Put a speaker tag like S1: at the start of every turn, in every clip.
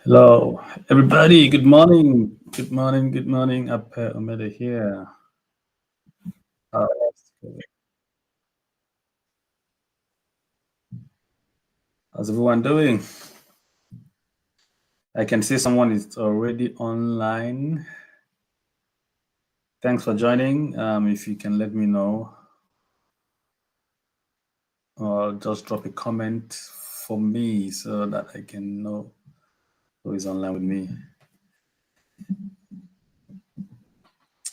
S1: Hello, everybody. Good morning. Good morning. Good morning. Ape Omede here. Uh, How's everyone doing? I can see someone is already online. Thanks for joining. If you can let me know or just drop a comment for me so that I can know who is online with me.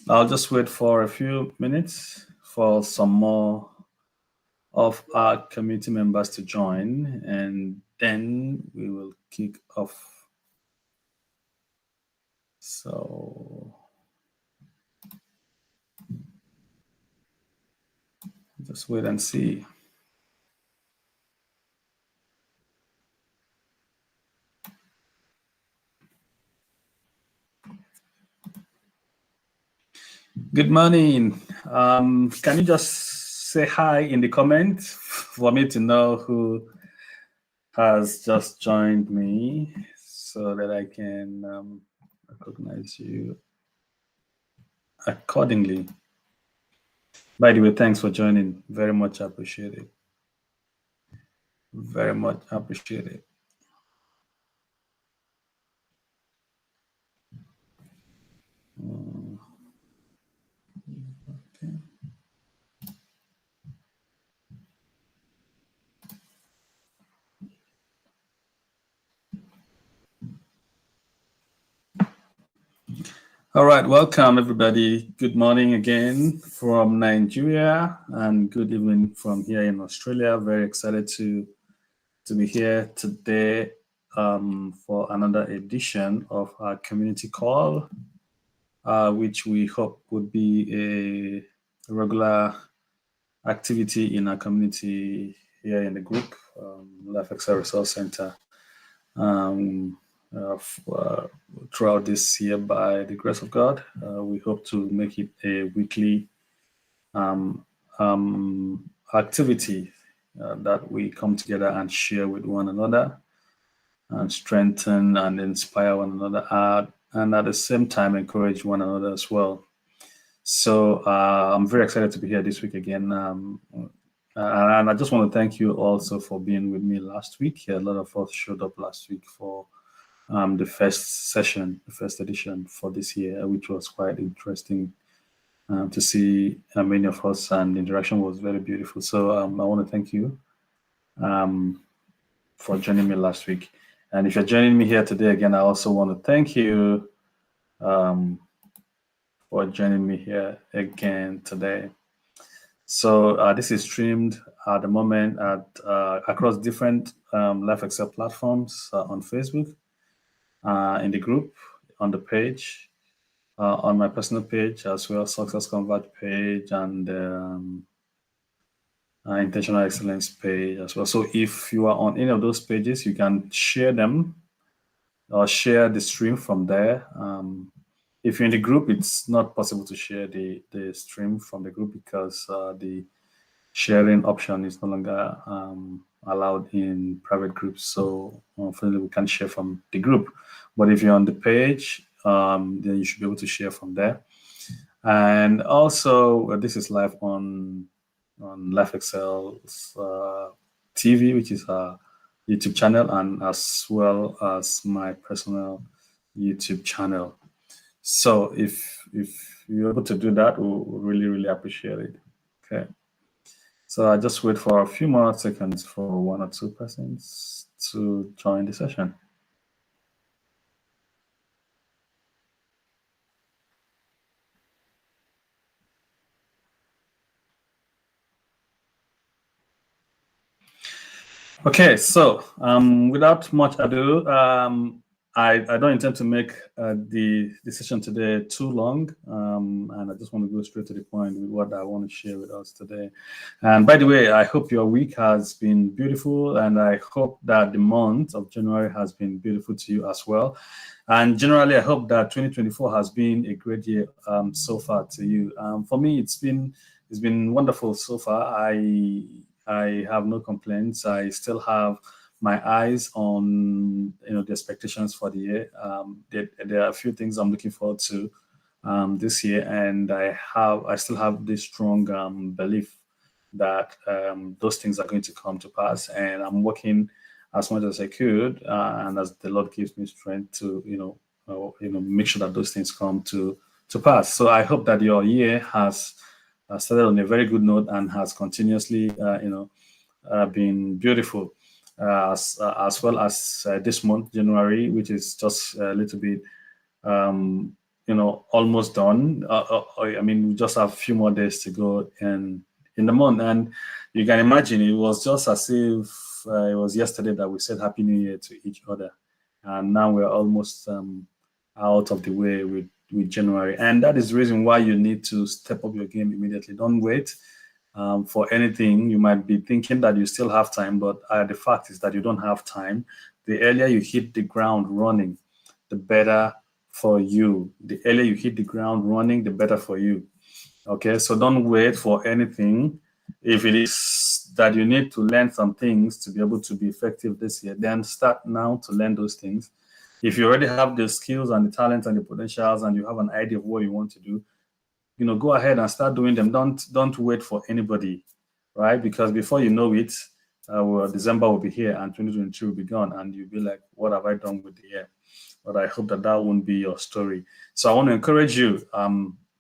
S1: I'll just wait for a few minutes for some more of our community members to join, and then we will kick off. So just wait and see. Good morning. Can you just say hi in the comments for me to know who has just joined me so that I can recognize you accordingly? By the way, thanks for joining. Very much appreciated. Very much appreciated. Okay. All right, welcome everybody. Good morning again from Nigeria and good evening from here in Australia. Very excited to be here today for another edition of our community call, which we hope would be a regular activity in our community here in the group, Life Excel Resource Center. Throughout this year, by the grace of God, we hope to make it a weekly activity that we come together and share with one another and strengthen and inspire one another, and at the same time encourage one another as well. So I'm very excited to be here this week again. And I just want to thank you also for being with me last week. A lot of us showed up last week for the first session, the first edition for this year, which was quite interesting to see many of us, and the interaction was very beautiful. So I want to thank you for joining me last week. And if you're joining me here today again, I also want to thank you for joining me here again today. So this is streamed at the moment at across different Life Excel platforms on Facebook, in the group, on the page, on my personal page as well, Success Convert page, and Intentional Excellence page as well. So if you are on any of those pages, you can share them or share the stream from there. If you're in the group, it's not possible to share the stream from the group because the sharing option is no longer allowed in private groups. So unfortunately, we can't share from the group. But if you're on the page, then you should be able to share from there. And also, this is live on Life Excel's TV, which is our YouTube channel, and as well as my personal YouTube channel. So if you're able to do that, we'll really appreciate it. Okay. So I just wait for a few more seconds for one or two persons to join the session. Okay, so without much ado, I don't intend to make the session today too long, and I just want to go straight to the point with what I want to share with us today. And by the way, I hope your week has been beautiful, and I hope that the month of January has been beautiful to you as well. And generally, I hope that 2024 has been a great year so far to you. For me, it's been wonderful so far. I have no complaints. I still have my eyes on the expectations for the year. There are a few things I'm looking forward to this year, and I still have this strong belief that those things are going to come to pass, and I'm working as much as I could, and as the Lord gives me strength to make sure that those things come to pass. So I hope that your year has started on a very good note and has continuously been beautiful, as well as this month, January, which is just a little bit almost done. I mean, we just have a few more days to go in the month, and you can imagine it was just as if it was yesterday that we said Happy New Year to each other, and now we're almost out of the way with January, and that is the reason why you need to step up your game immediately. Don't wait for anything. You might be thinking that you still have time, but the fact is that you don't have time. The earlier you hit the ground running, the better for you. The earlier you hit the ground running, the better for you. Okay, so don't wait for anything. If it is that you need to learn some things to be able to be effective this year, then start now to learn those things. If you already have the skills and the talents and the potentials, and you have an idea of what you want to do, go ahead and start doing them. Don't wait for anybody, right? Because before you know it, December will be here and 2023 will be gone, and you'll be like, what have I done with the year? But I hope that won't be your story. So I want to encourage you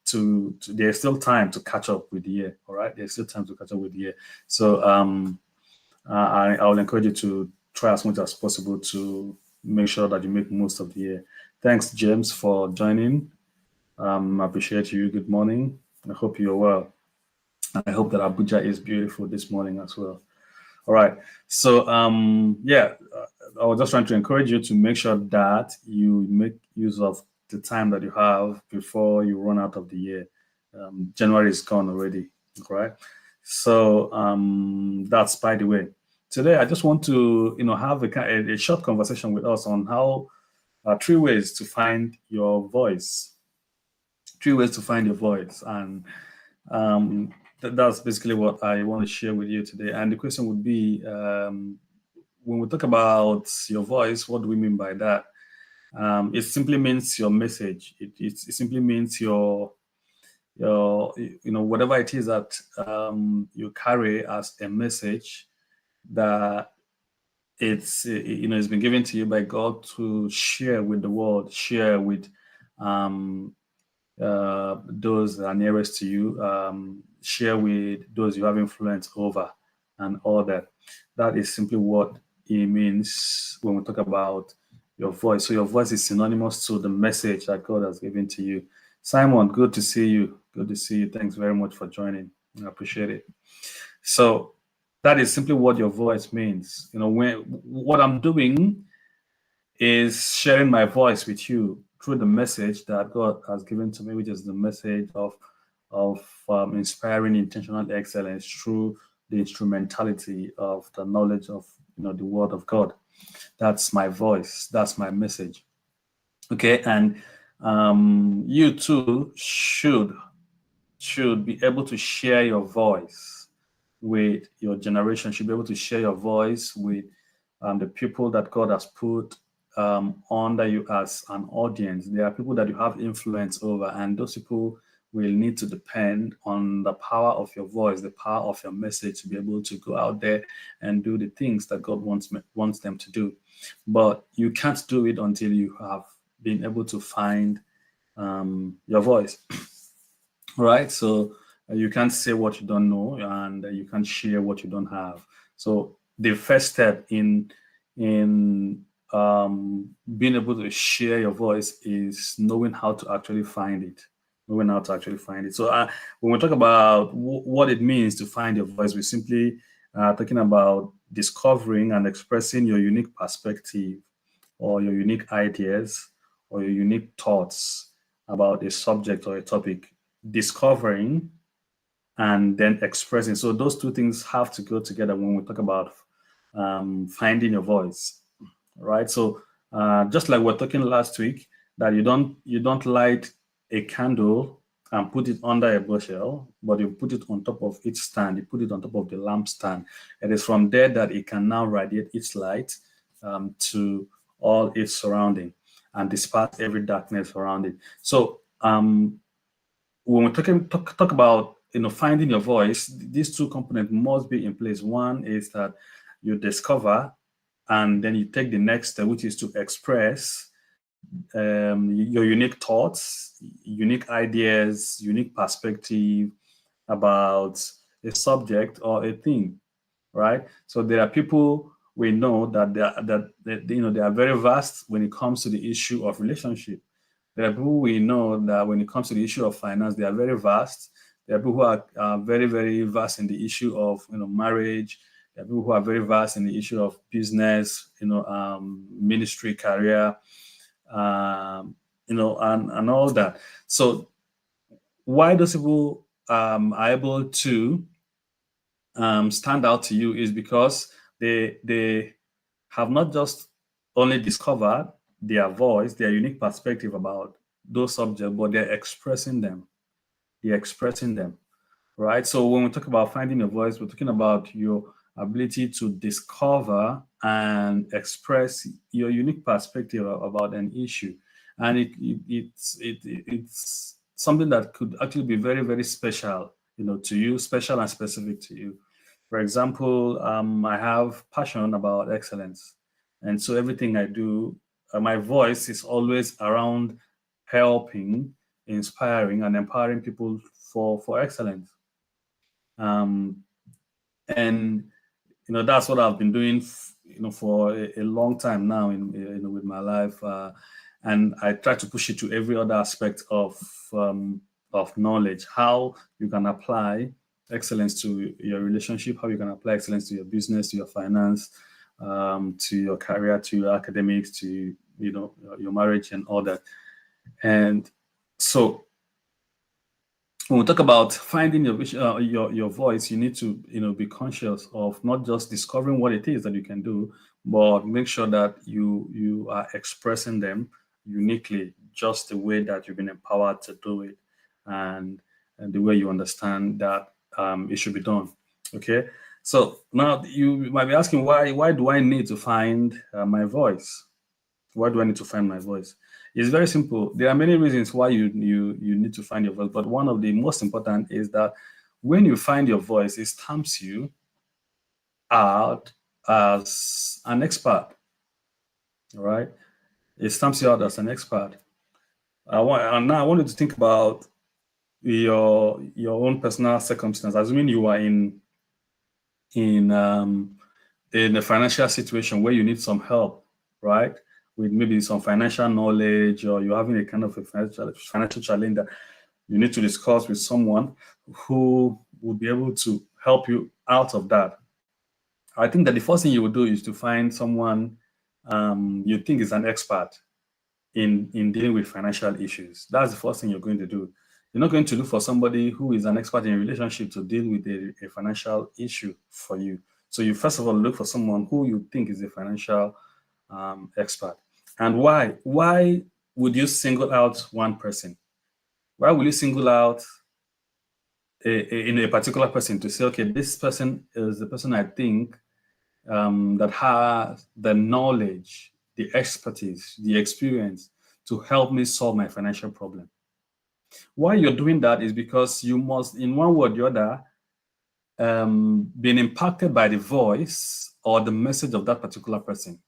S1: to there's still time to catch up with the year. All right, there's still time to catch up with the year. So I will encourage you to try as much as possible to make sure that you make most of the year. Thanks, James, for joining. I appreciate you. Good morning. I hope you're well. I hope that Abuja is beautiful this morning as well. All right. So I was just trying to encourage you to make sure that you make use of the time that you have before you run out of the year. January is gone already. All right. So that's by the way. Today, I just want to have a short conversation with us on how 3 ways to find your voice. 3 ways to find your voice, and that's basically what I want to share with you today. And the question would be, when we talk about your voice, what do we mean by that? It simply means your message. It simply means your whatever it is that you carry as a message that it's been given to you by God to share with the world, share with those that are nearest to you, share with those you have influence over, and all that. That is simply what it means when we talk about your voice. So your voice is synonymous to the message that God has given to you. Simon, good to see you. Good to see you. Thanks very much for joining. I appreciate it. So that is simply what your voice means. What I'm doing is sharing my voice with you through the message that God has given to me, which is the message of inspiring intentional excellence through the instrumentality of the knowledge of the Word of God. That's my voice. That's my message. Okay, and you too should be able to share your voice with your generation. Should be able to share your voice with the people that God has put under you as an audience. There are people that you have influence over, and those people will need to depend on the power of your voice, the power of your message, to be able to go out there and do the things that God wants them to do. But you can't do it until you have been able to find your voice. Right? So you can't say what you don't know, and you can't share what you don't have. So the first step in being able to share your voice is knowing how to actually find it. So when we talk about what it means to find your voice, we're simply talking about discovering and expressing your unique perspective, or your unique ideas, or your unique thoughts about a subject or a topic. Discovering and then expressing. So those two things have to go together when we talk about finding your voice, right? So just like we're talking last week, that you don't light a candle and put it under a bushel, but you put it on top of each stand, you put it on top of the lamp stand. It is from there that it can now radiate its light to all its surrounding and disperse every darkness around it. So when we're talk about finding your voice, these two components must be in place. One is that you discover, and then you take the next step, which is to express your unique thoughts, unique ideas, unique perspective about a subject or a thing, right? So there are people we know that they are very vast when it comes to the issue of relationship. There are people we know that when it comes to the issue of finance, they are very vast. There are people who are very, very vast in the issue of marriage. There are people who are very vast in the issue of business, ministry, career, and all that. So why those people are able to stand out to you is because they have not just only discovered their voice, their unique perspective about those subjects, but they're expressing them. They're expressing them, right? So when we talk about finding your voice, we're talking about your ability to discover and express your unique perspective about an issue, and it's something that could actually be very, very special, to you, special and specific to you. For example, I have passion about excellence, and so everything I do, my voice is always around helping, inspiring, and empowering people for excellence. And that's what I've been doing, for a long time now with my life, and I try to push it to every other aspect of knowledge, how you can apply excellence to your relationship, how you can apply excellence to your business, to your finance, to your career, to your academics, to your marriage and all that. And so when we talk about finding your voice, you need to be conscious of not just discovering what it is that you can do, but make sure that you are expressing them uniquely, just the way that you've been empowered to do it, and the way you understand that it should be done. Okay, so now you might be asking, why do I need to find my voice? Why do I need to find my voice? It's very simple. There are many reasons why you need to find your voice, but one of the most important is that when you find your voice, it stamps you out as an expert. All right, it stamps you out as an expert. And now I want you to think about your own personal circumstance. Assuming you are in a financial situation where you need some help, right? With maybe some financial knowledge, or you're having a kind of a financial challenge that you need to discuss with someone who will be able to help you out of that. I think that the first thing you would do is to find someone you think is an expert in dealing with financial issues. That's the first thing you're going to do. You're not going to look for somebody who is an expert in a relationship to deal with a financial issue for you. So you first of all look for someone who you think is a financial expert. And why? Why would you single out one person? Why will you single out a particular person to say, okay, this person is the person I think that has the knowledge, the expertise, the experience to help me solve my financial problem? Why you're doing that is because you must, in one way or the other, been impacted by the voice or the message of that particular person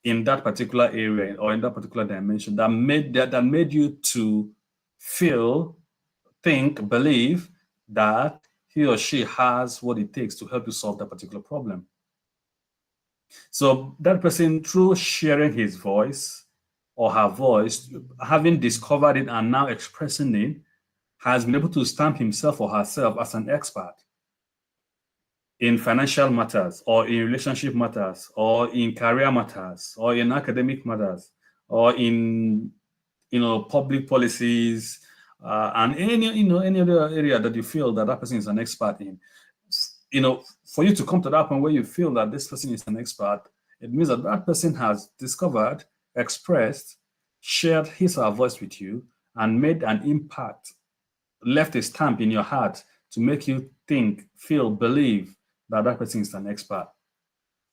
S1: in that particular area or in that particular dimension that made you to feel, think, believe that he or she has what it takes to help you solve that particular problem. So that person, through sharing his voice or her voice, having discovered it and now expressing it, has been able to stamp himself or herself as an expert in financial matters, or in relationship matters, or in career matters, or in academic matters, or in public policies, and any other area that you feel that person is an expert in. For you to come to that point where you feel that this person is an expert, it means that that person has discovered, expressed, shared his or her voice with you, and made an impact left a stamp in your heart to make you think, feel, believe that that person is an expert.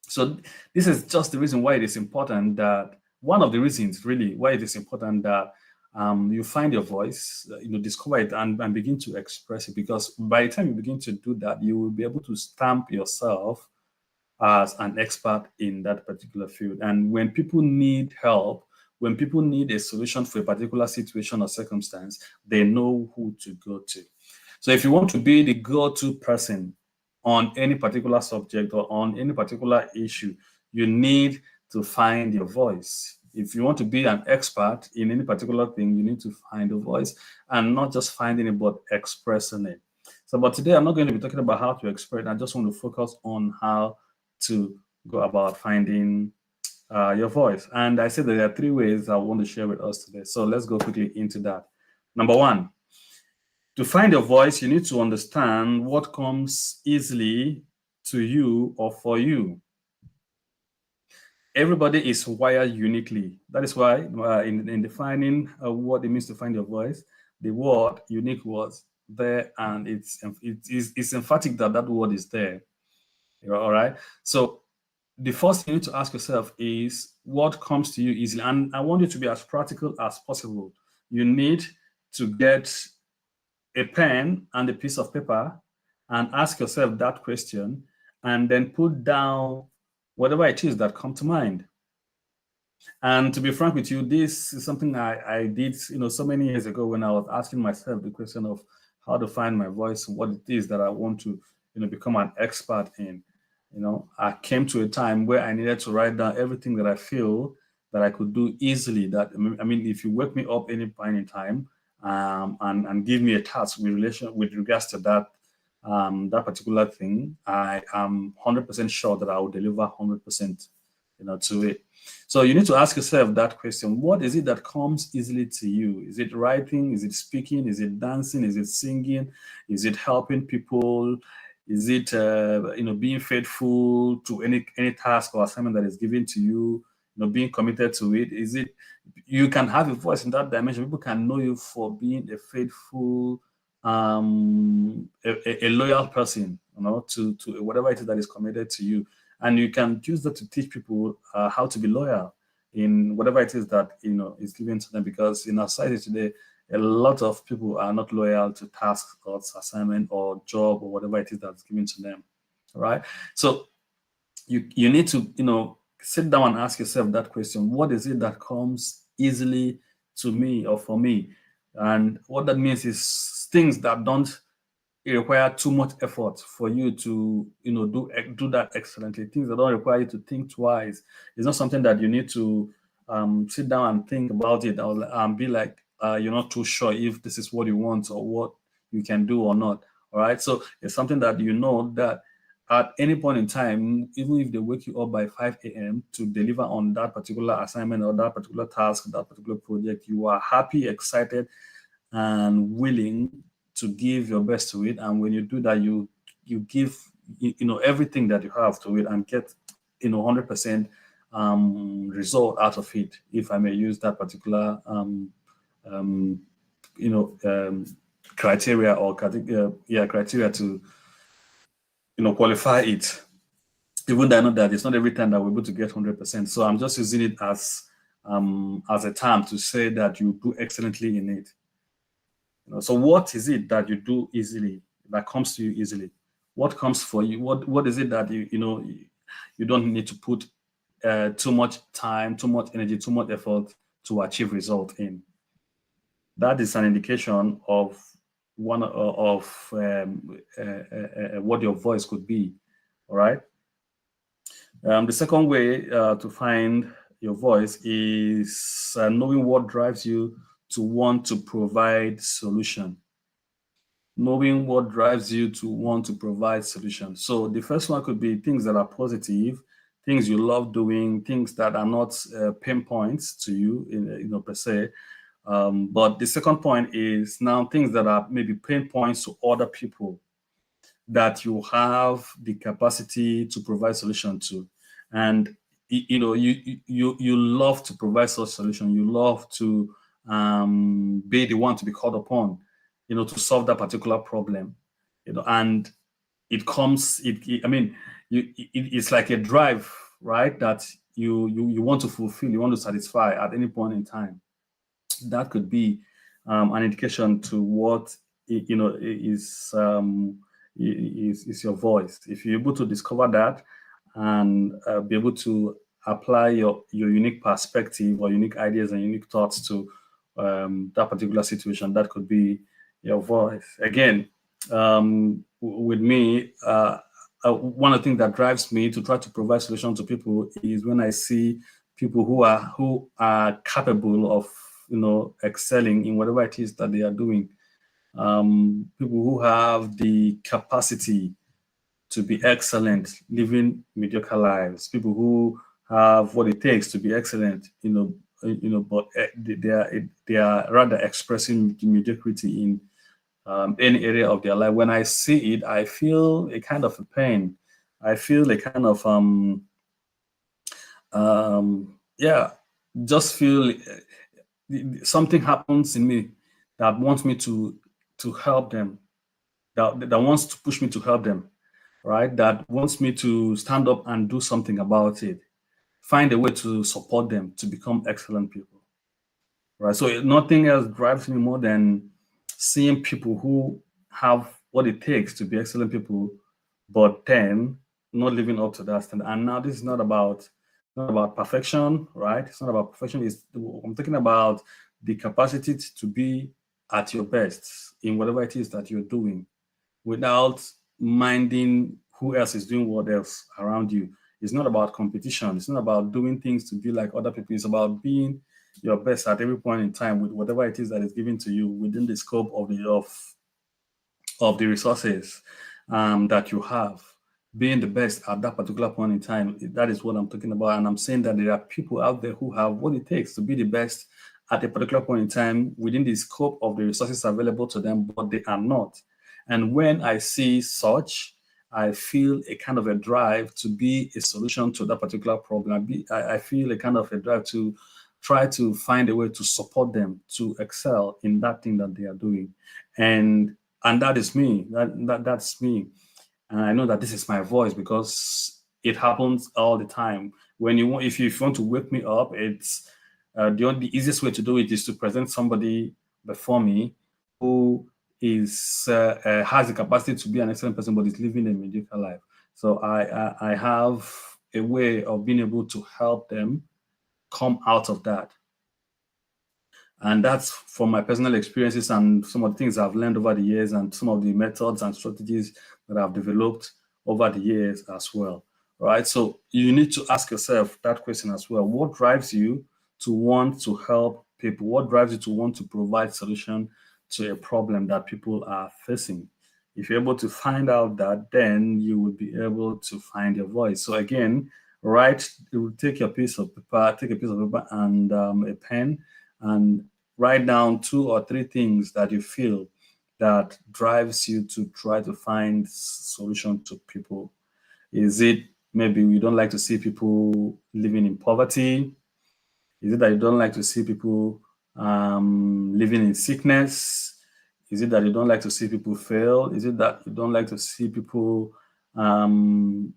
S1: So this is just the reason why it is important that, one of the reasons really why it is important that you find your voice, discover it and begin to express it, because by the time you begin to do that, you will be able to stamp yourself as an expert in that particular field. And when people need help, when people need a solution for a particular situation or circumstance, they know who to go to. So if you want to be the go-to person on any particular subject or on any particular issue, you need to find your voice. If you want to be an expert in any particular thing, you need to find a voice, and not just finding it, but expressing it. So, but today I'm not going to be talking about how to express. I just want to focus on how to go about finding your voice. And I said that there are 3 ways I want to share with us today. So let's go quickly into that. Number 1, to find your voice, you need to understand what comes easily to you or for you. Everybody is wired uniquely. That is why in defining what it means to find your voice, the word unique was there, and it's emphatic that that word is there. All right. So the first thing you need to ask yourself is what comes to you easily. And I want you to be as practical as possible. You need to get a pen and a piece of paper and ask yourself that question, and then put down whatever it is that come to mind. And to be frank with you, this is something I did, so many years ago, when I was asking myself the question of how to find my voice, what it is that I want to, become an expert in. I came to a time where I needed to write down everything that I feel that I could do easily. That, I mean, if you wake me up any point in time and give me a task with regards to that that particular thing, I am 100% sure that I will deliver 100%, to it. So you need to ask yourself that question: what is it that comes easily to you? Is it writing? Is it speaking? Is it dancing? Is it singing? Is it helping people? Is it being faithful to any task or assignment that is given to you? Being committed to it. Is it, you can have a voice in that dimension? People can know you for being a faithful, a loyal person, to whatever it is that is committed to you. And you can use that to teach people how to be loyal in whatever it is that is given to them. Because in our society today, a lot of people are not loyal to tasks or assignment or job or whatever it is that's given to them. All right. So you need to sit down and ask yourself that question: what is it that comes easily to me or for me? And what that means is things that don't require too much effort for you to do that excellently. Things that don't require you to think twice. It's not something that you need to sit down and think about it or be like you're not too sure if this is what you want or what you can do or not. All right. So it's something that that at any point in time, even if they wake you up by 5 a.m. to deliver on that particular assignment or that particular task, that particular project, you are happy, excited, and willing to give your best to it. And when you do that, you give everything that you have to it and get 100% result out of it, if I may use that particular criteria or criteria to qualify it. Even though I know that it's not every time that we're able to get 100%. So I'm just using it as a term to say that you do excellently in it. So what is it that you do easily, that comes to you easily? What comes for you? What is it that you don't need to put too much time, too much energy, too much effort to achieve result in? That is an indication of what your voice could be. All right. The second way to find your voice is knowing what drives you to want to provide solution. Knowing what drives you to want to provide solution. So the first one could be things that are positive, things you love doing, things that are not pain points to you, per se. But the second point is now things that are maybe pain points to other people that you have the capacity to provide solution to. And you love to provide such solution. You love to be the one to be called upon. to solve that particular problem, and it comes, I mean, it's like a drive, right? That you want to fulfill, you want to satisfy at any point in time. That could be an indication to what is your voice. If you're able to discover that and be able to apply your unique perspective or unique ideas and unique thoughts to that particular situation, that could be your voice. Again, with me, one of the things that drives me to try to provide solutions to people is when I see people who are capable of excelling in whatever it is that they are doing. People who have the capacity to be excellent, living mediocre lives. People who have what it takes to be excellent, but they are rather expressing mediocrity in any area of their life. When I see it, I feel a kind of a pain. I feel a kind of yeah, just feel something happens in me that wants me to help them, that wants to push me to help them, right? That wants me to stand up and do something about it, find a way to support them to become excellent people, right? So nothing else drives me more than seeing people who have what it takes to be excellent people, but then not living up to that standard. And now this is not about perfection, right? It's not about perfection. I'm talking about the capacity to be at your best in whatever it is that you're doing, without minding who else is doing what else around you. It's not about competition. It's not about doing things to be like other people. It's about being your best at every point in time with whatever it is that is given to you within the scope of the resources that you have. Being the best at that particular point in time, that is what I'm talking about. And I'm saying that there are people out there who have what it takes to be the best at a particular point in time within the scope of the resources available to them, but they are not. And when I see such, I feel a kind of a drive to be a solution to that particular problem. I feel a kind of a drive to try to find a way to support them to excel in that thing that they are doing. And that is me. That's me. And I know that this is my voice because it happens all the time. If you want to wake me up, it's the easiest way to do it is to present somebody before me who has the capacity to be an excellent person, but is living a mediocre life. So I have a way of being able to help them come out of that. And that's from my personal experiences and some of the things I've learned over the years and some of the methods and strategies that I've developed over the years as well. Right. So you need to ask yourself that question as well. What drives you to want to help people? What drives you to want to provide solution to a problem that people are facing? If you're able to find out that, then you will be able to find your voice. So again, take a piece of paper and a pen, and write down 2 or 3 things that you feel that drives you to try to find solution to people. Is it maybe you don't like to see people living in poverty? Is it that you don't like to see people living in sickness? Is it that you don't like to see people fail? Is it that you don't like to see people longing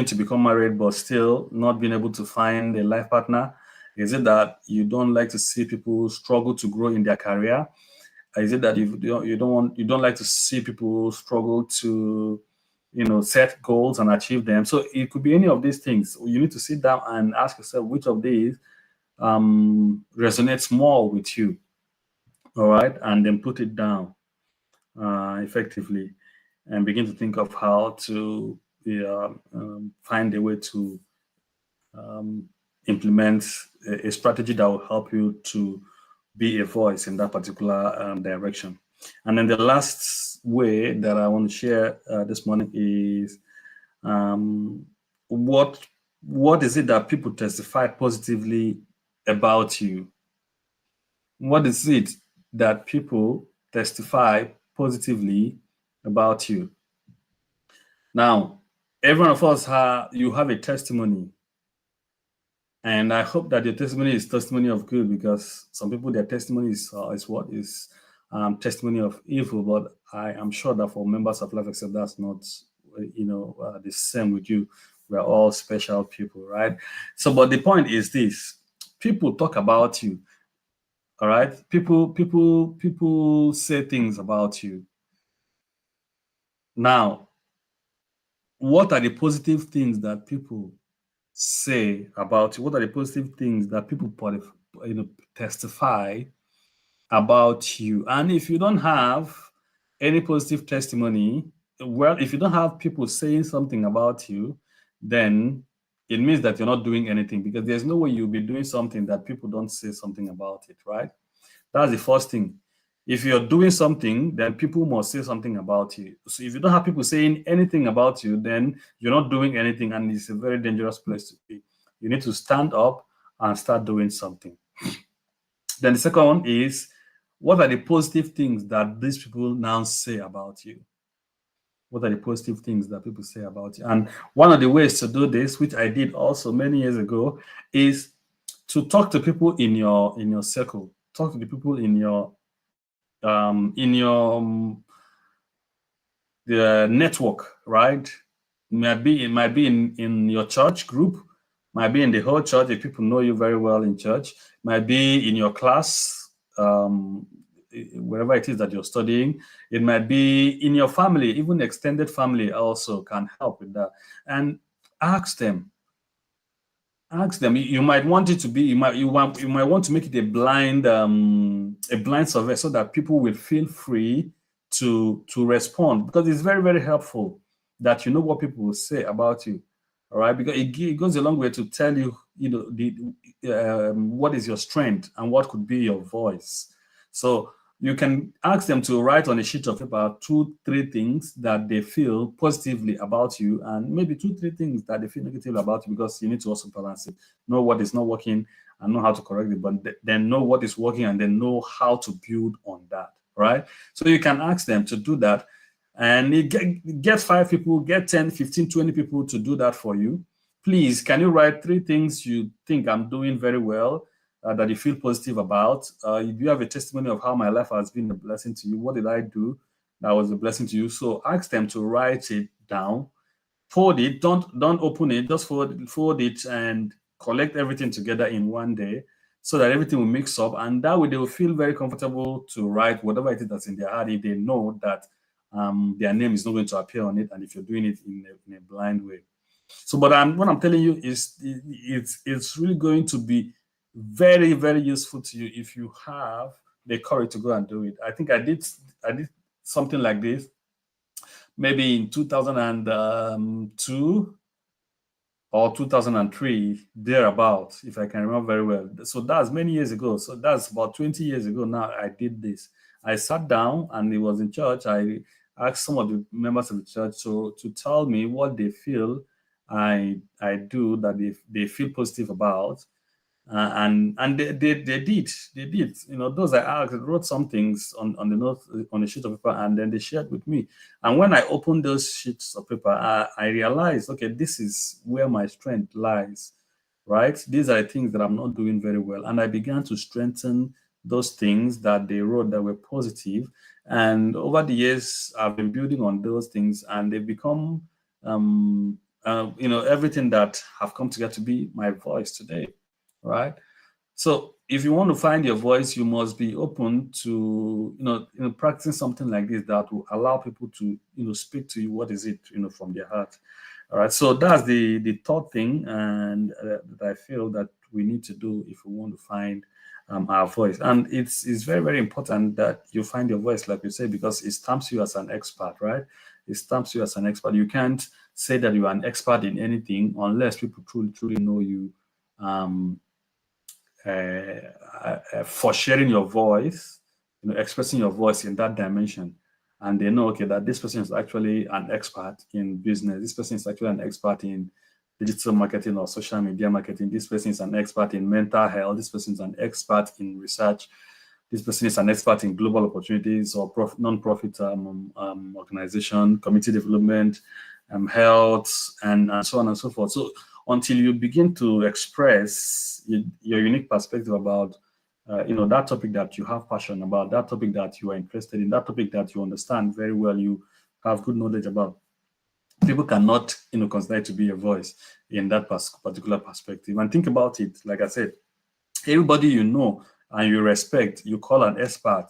S1: to become married but still not being able to find a life partner? Is it that you don't like to see people struggle to grow in their career? Is it that you don't like to see people struggle to set goals and achieve them? So it could be any of these things. You need to sit down and ask yourself which of these resonates more with you. All right, and then put it down effectively and begin to think of how to find a way to implement a strategy that will help you to be a voice in that particular direction. And then the last way that I want to share this morning is what is it that people testify positively about you? What is it that people testify positively about you? Now, every one of us you have a testimony. And I hope that your testimony is testimony of good, because some people, their testimony is testimony of evil, but I am sure that for members of Life Except, that's not, the same with you. We're all special people, right? So, but the point is this: people talk about you, all right? People say things about you. Now, what are the positive things that people say about you? What are the positive things that people testify about you? And if you don't have any positive testimony, well, if you don't have people saying something about you, then it means that you're not doing anything, because there's no way you'll be doing something that people don't say something about it, right? That's the first thing. If you're doing something, then people must say something about you. So if you don't have people saying anything about you, then you're not doing anything, and it's a very dangerous place to be. You need to stand up and start doing something. Then the second one is, what are the positive things that these people now say about you? What are the positive things that people say about you? And one of the ways to do this, which I did also many years ago, is to talk to people in your circle. Talk to the people in your the network, right? It might be in your church group, might be in the whole church if people know you very well in church, might be in your class, wherever it is that you're studying. It might be in your family, even extended family also can help with that. And ask them. You might want it to be, you might want to make it a blind survey, so that people will feel free to respond, because it's very, very helpful that you know what people will say about you. All right, because it goes a long way to tell you, what is your strength and what could be your voice. So you can ask them to write on a sheet of paper 2-3 things that they feel positively about you, and maybe 2-3 things that they feel negatively about you, because you need to also balance it. Know what is not working and know how to correct it, but then know what is working and then know how to build on that, right? So you can ask them to do that, and get 5 people, get 10, 15, 20 people to do that for you. Please, can you write 3 things you think I'm doing very well, that you feel positive about? Do you have a testimony of how my life has been a blessing to you? What did I do that was a blessing to you? So ask them to write it down, fold it, don't open it, just fold it and collect everything together in one day, so that everything will mix up, and that way they will feel very comfortable to write whatever it is that's in their heart, if they know that their name is not going to appear on it, and if you're doing it in a blind way. So, but what I'm telling you is, it's really going to be very, very useful to you if you have the courage to go and do it. I think I did something like this maybe in 2002 or 2003, thereabout, if I can remember very well. So that's many years ago. So that's about 20 years ago now I did this. I sat down, and it was in church. I asked some of the members of the church to tell me what they feel I do that they feel positive about. And they did. Those I asked, wrote some things on the note, on a sheet of paper, and then they shared with me. And when I opened those sheets of paper, I realized, okay, this is where my strength lies, right? These are the things that I'm not doing very well, and I began to strengthen those things that they wrote that were positive. And over the years, I've been building on those things, and they've become everything that have come together to be my voice today, right? So if you want to find your voice, you must be open to practicing something like this that will allow people to speak to you. What is it from their heart? All right. So that's the third thing, and that I feel that we need to do if we want to find our voice. And it's very, very important that you find your voice, like you say, because it stamps you as an expert, right? It stamps you as an expert. You can't say that you are an expert in anything unless people truly know you. For sharing your voice, expressing your voice in that dimension, and they know, okay, that this person is actually an expert in business. This person is actually an expert in digital marketing or social media marketing. This person is an expert in mental health. This person is an expert in research. This person is an expert in global opportunities or non-profit organization, community development, health, and so on and so forth. So until you begin to express your unique perspective about that topic that you have passion about, that topic that you are interested in, that topic that you understand very well, you have good knowledge about. People cannot, consider it to be a voice in that particular perspective. And think about it, like I said, everybody you know and you respect, you call an expert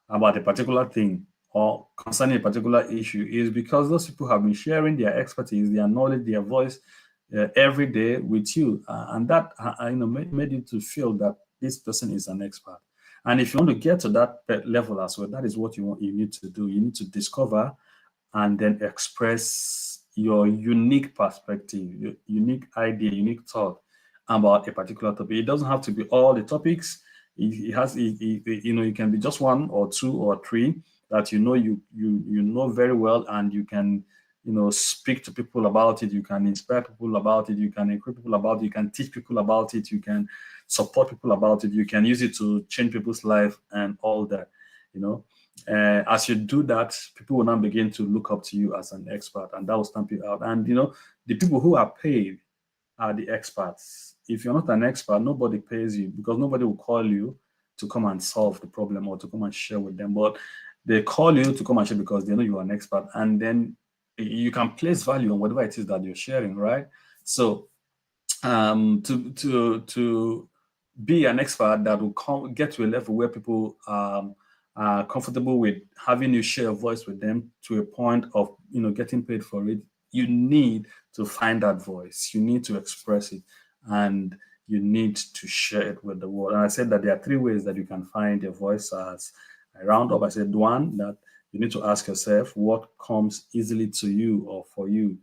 S1: about a particular thing or concerning a particular issue is because those people have been sharing their expertise, their knowledge, their voice every day with you, and that made you to feel that this person is an expert. And if you want to get to that level as well, that is what you need to do. You need to discover and then express your unique perspective, your unique idea, unique thought about a particular topic. It doesn't have to be all the topics. It can be just one or two or three that you know very well, and you can speak to people about it. You can inspire people about it. You can equip people about it. You can teach people about it. You can support people about it. You can use it to change people's life and all that. As you do that, people will now begin to look up to you as an expert, and that will stamp you out. And the people who are paid are the experts. If you're not an expert, nobody pays you, because nobody will call you to come and solve the problem or to come and share with them. But they call you to come and share because they know you are an expert, and then you can place value on whatever it is that you're sharing, right? So to be an expert that will get to a level where people are comfortable with having you share a voice with them to a point of getting paid for it, you need to find that voice. You need to express it, and you need to share it with the world. And I said that there are three ways that you can find your voice. As I round up, I said one, that you need to ask yourself what comes easily to you or for you.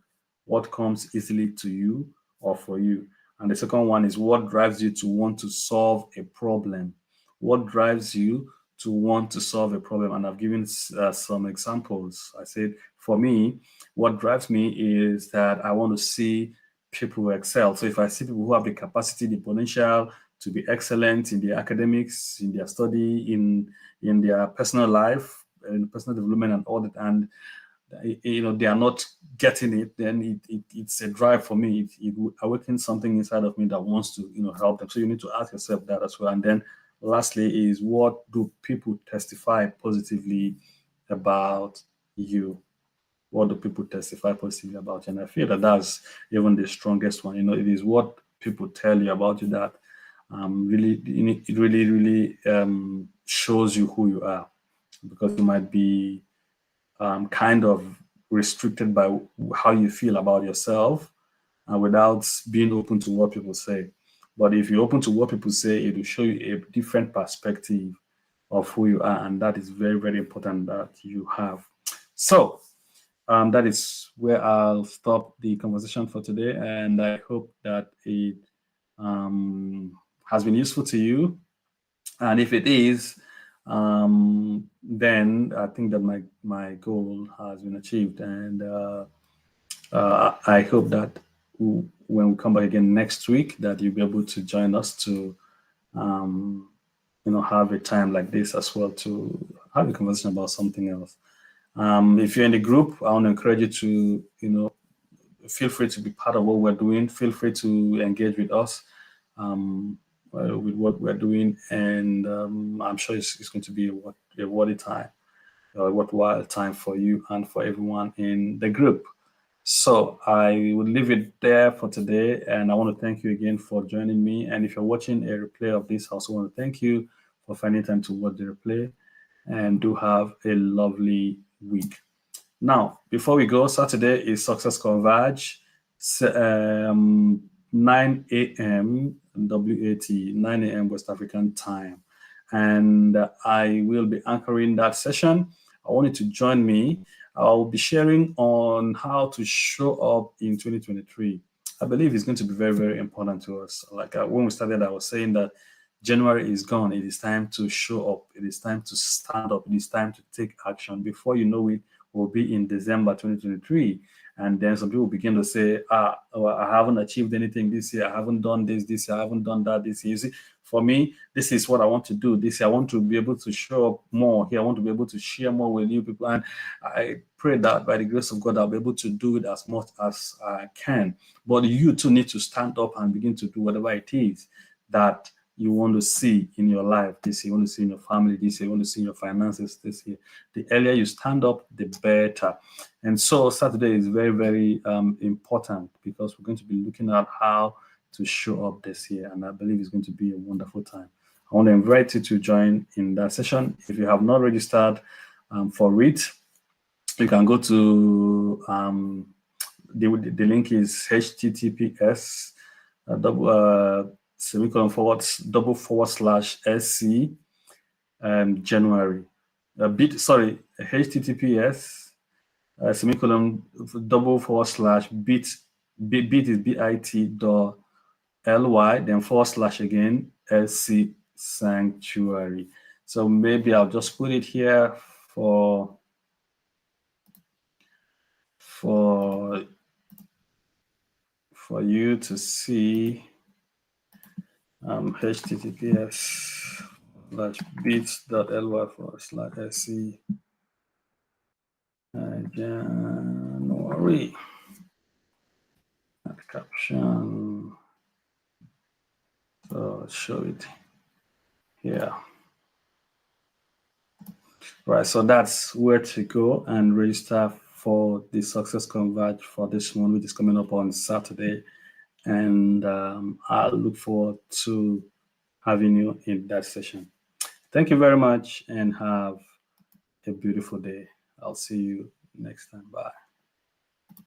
S1: What comes easily to you or for you? And the second one is what drives you to want to solve a problem. What drives you to want to solve a problem? And I've given some examples. I said, for me, what drives me is that I want to see people excel. So if I see people who have the capacity, the potential to be excellent in their academics, in their study, in their personal life, in personal development and all that, and they are not getting it, then it's a drive for me. It awakens something inside of me that wants to help them. So you need to ask yourself that as well. And then lastly is, what do people testify positively about you? What do people testify positively about you? And I feel that that's even the strongest one. It is what people tell you about you that it really shows you who you are, because you might be kind of restricted by how you feel about yourself, without being open to what people say. But if you're open to what people say, it will show you a different perspective of who you are, and that is very, very important that you have. So that is where I'll stop the conversation for today, and I hope that it has been useful to you. And if it is, then I think that my goal has been achieved, and I hope that when we come back again next week, that you'll be able to join us to have a time like this as well, to have a conversation about something else. If you're in the group, I want to encourage you to feel free to be part of what we're doing. Feel free to engage with us with what we're doing, and I'm sure it's going to be a worthy time, a worthwhile time for you and for everyone in the group. So I will leave it there for today, and I want to thank you again for joining me. And if you're watching a replay of this, I also want to thank you for finding time to watch the replay, and do have a lovely week. Now, before we go, Saturday is Success Converge, 9 a.m. WAT, 9 a.m. West African time. And I will be anchoring that session. I want you to join me. I'll be sharing on how to show up in 2023. I believe it's going to be very, very important to us. Like when we started, I was saying that January is gone. It is time to show up. It is time to stand up. It is time to take action. Before you know it, we'll be in December 2023. And then some people begin to say, I haven't achieved anything this year. I haven't done this year. I haven't done that this year. You see, for me, this is what I want to do this year. I want to be able to show up more here. I want to be able to share more with you people. And I pray that by the grace of God, I'll be able to do it as much as I can. But you too need to stand up and begin to do whatever it is that you want to see in your life this year, you want to see in your family this year, you want to see in your finances this year. The earlier you stand up, the better. And so Saturday is very, very important, because we're going to be looking at how to show up this year. And I believe it's going to be a wonderful time. I want to invite you to join in that session. If you have not registered for it, you can go to the link is https /SC January https bit is bit.ly then / again SC Sanctuary. So maybe I'll just put it here for you to see. https /bit.ly / SC January. That caption. So I'll show it here. Right, so that's where to go and register for the Success Converge for this one, which is coming up on Saturday. And I'll look forward to having you in that session. Thank you very much and have a beautiful day. I'll see you next time. Bye.